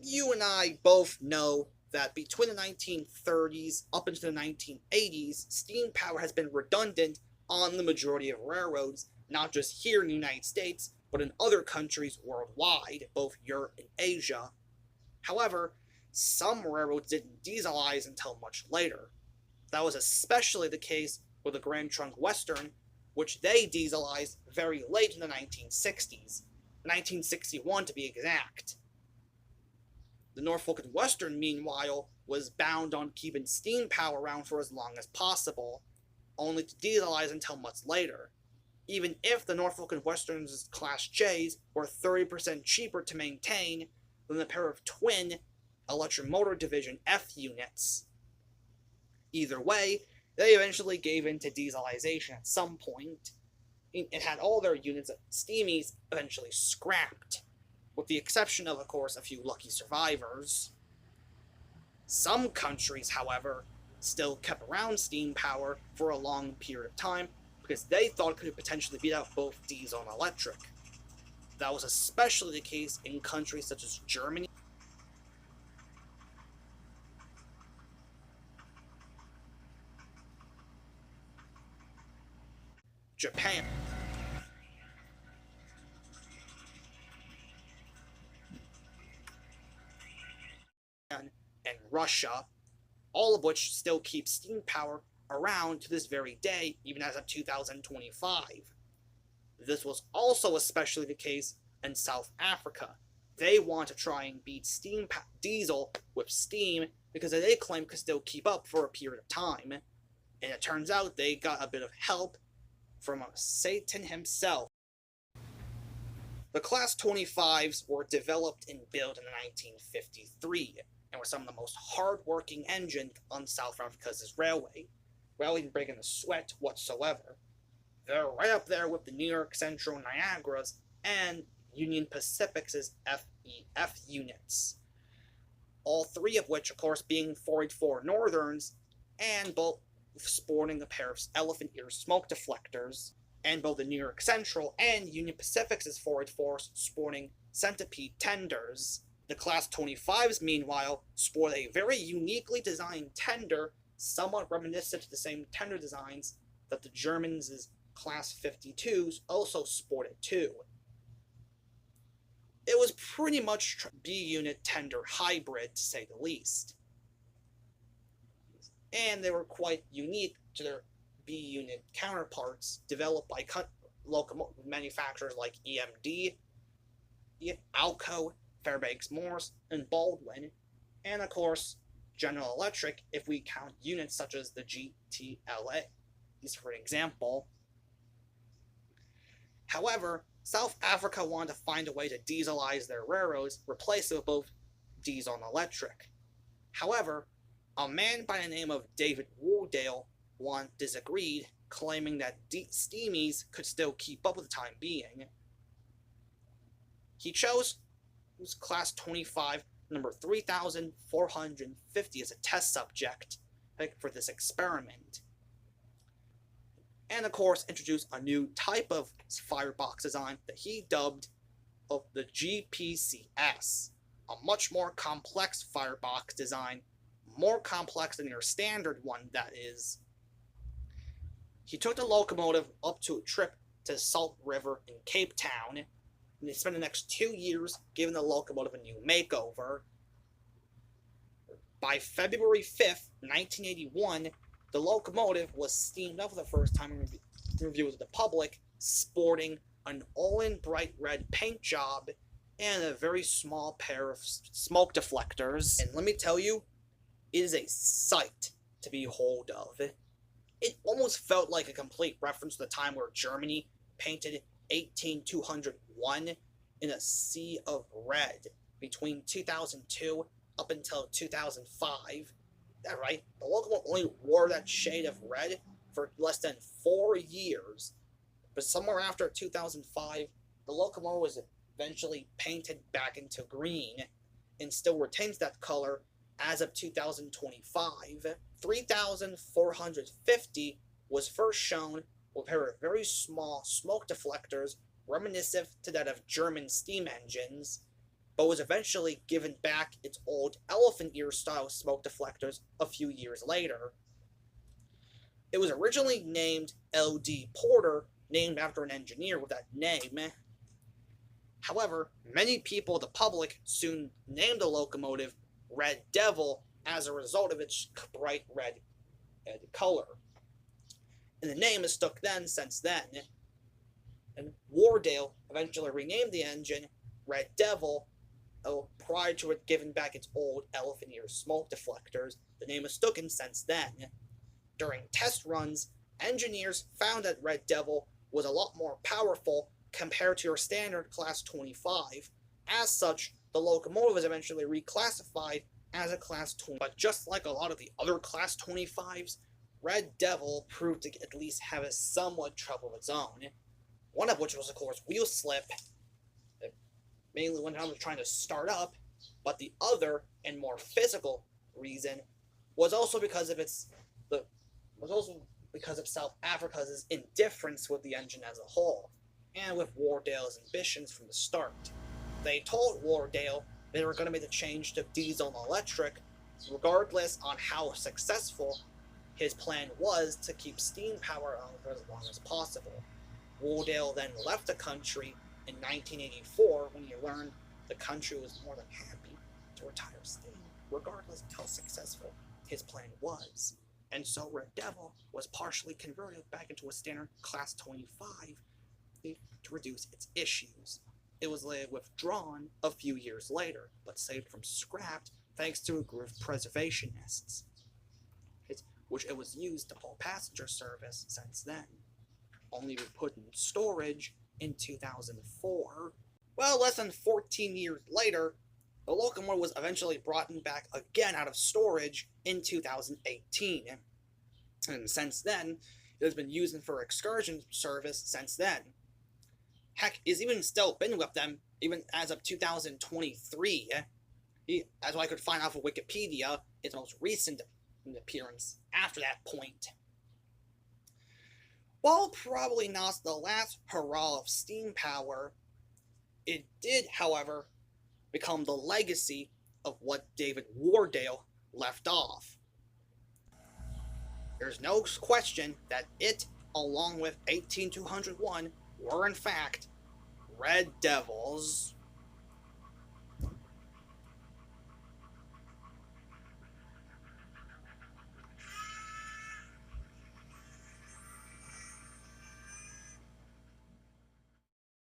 You and I both know that between the 1930s up into the 1980s, steam power has been redundant on the majority of railroads, not just here in the United States, but in other countries worldwide, both Europe and Asia. However, some railroads didn't dieselize until much later. That was especially the case with the Grand Trunk Western, which they dieselized very late in the 1960s, 1961 to be exact. The Norfolk and Western, meanwhile, was bound on keeping steam power around for as long as possible, only to dieselize until much later, even if the Norfolk and Western's Class J's were 30% cheaper to maintain than the pair of twin electric motor division F units. Either way, they eventually gave in to dieselization at some point, and had all their units of steamies eventually scrapped, with the exception of course, a few lucky survivors. Some countries, however, still kept around steam power for a long period of time because they thought it could potentially beat out both diesel and electric. That was especially the case in countries such as Germany, Japan, and Russia, all of which still keep steam power around to this very day, even as of 2025. This was also especially the case in South Africa. They want to try and beat diesel with steam because they claim could still keep up for a period of time. And it turns out they got a bit of help from Satan himself. The Class 25s were developed and built in 1953 and were some of the most hard-working engines on South Africa's railway, without even breaking a sweat whatsoever. They're right up there with the New York Central Niagaras and Union Pacific's FEF units. All three of which, of course, being 484 Northerns, and both sporting a pair of elephant ear smoke deflectors, and both the New York Central and Union Pacific's 484s sporting centipede tenders. The Class 25s, meanwhile, sport a very uniquely designed tender, somewhat reminiscent of the same tender designs that the Germans' Class 52s also sported too. It was pretty much B-unit tender hybrid, to say the least. And they were quite unique to their B-unit counterparts developed by locomotive manufacturers like EMD, Alco, Fairbanks Morse, and Baldwin, and of course General Electric if we count units such as the GTLA, for example. However, South Africa wanted to find a way to dieselize their railroads, replace it with both diesel and electric. However, a man by the name of David Wardale disagreed, claiming that steamies could still keep up with the time being. He chose Class 25, number 3450 as a test subject for this experiment. And of course introduced a new type of firebox design that he dubbed of the GPCS, a much more complex firebox design, more complex than your standard one, that is. He took the locomotive up to a trip to Salt River in Cape Town, and they spent the next 2 years giving the locomotive a new makeover. By February 5th, 1981, the locomotive was steamed up for the first time in review with the public, sporting an all-in bright red paint job and a very small pair of smoke deflectors. And let me tell you, it is a sight to behold of. It almost felt like a complete reference to the time where Germany painted 18201 in a sea of red between 2002 up until 2005. That right? The locomotive only wore that shade of red for less than 4 years. But somewhere after 2005, the locomotive was eventually painted back into green and still retains that color as of 2025. 3450 was first shown with a pair of very small smoke deflectors reminiscent to that of German steam engines, but was eventually given back its old elephant ear style smoke deflectors a few years later. It was originally named L.D. Porter, named after an engineer with that name. However, many people, the public, soon named the locomotive Red Devil as a result of its bright red color. And the name has stuck since then. And Wardale eventually renamed the engine Red Devil. Prior to it giving back its old elephant ear smoke deflectors, the name has stuck since then. During test runs, engineers found that Red Devil was a lot more powerful compared to your standard Class 25. As such, the locomotive was eventually reclassified as a Class 20. But just like a lot of the other Class 25s, Red Devil proved to at least have a somewhat trouble of its own. One of which was, of course, wheel slip, mainly when I was trying to start up, but the other and more physical reason was also because of South Africa's indifference with the engine as a whole, and with Wardale's ambitions from the start. They told Wardale they were going to make the change to diesel and electric, regardless on how successful his plan was to keep steam power on for as long as possible. Wardale then left the country in 1984 when he learned the country was more than happy to retire steam, regardless of how successful his plan was. And so Red Devil was partially converted back into a standard Class 25 to reduce its issues. It was later withdrawn a few years later, but saved from scrapped thanks to a group of preservationists, which it was used to pull passenger service since then, only to be put in storage in 2004. Well, less than 14 years later, the locomotive was eventually brought back again out of storage in 2018. And since then, it has been used for excursion service since then. Heck, it's even still been with them, even as of 2023. As I could find off of Wikipedia, its most recent appearance after that point. While probably not the last hurrah of steam power, it did, however, become the legacy of what David Wardale left off. There's no question that it, along with 18201, were in fact Red Devils.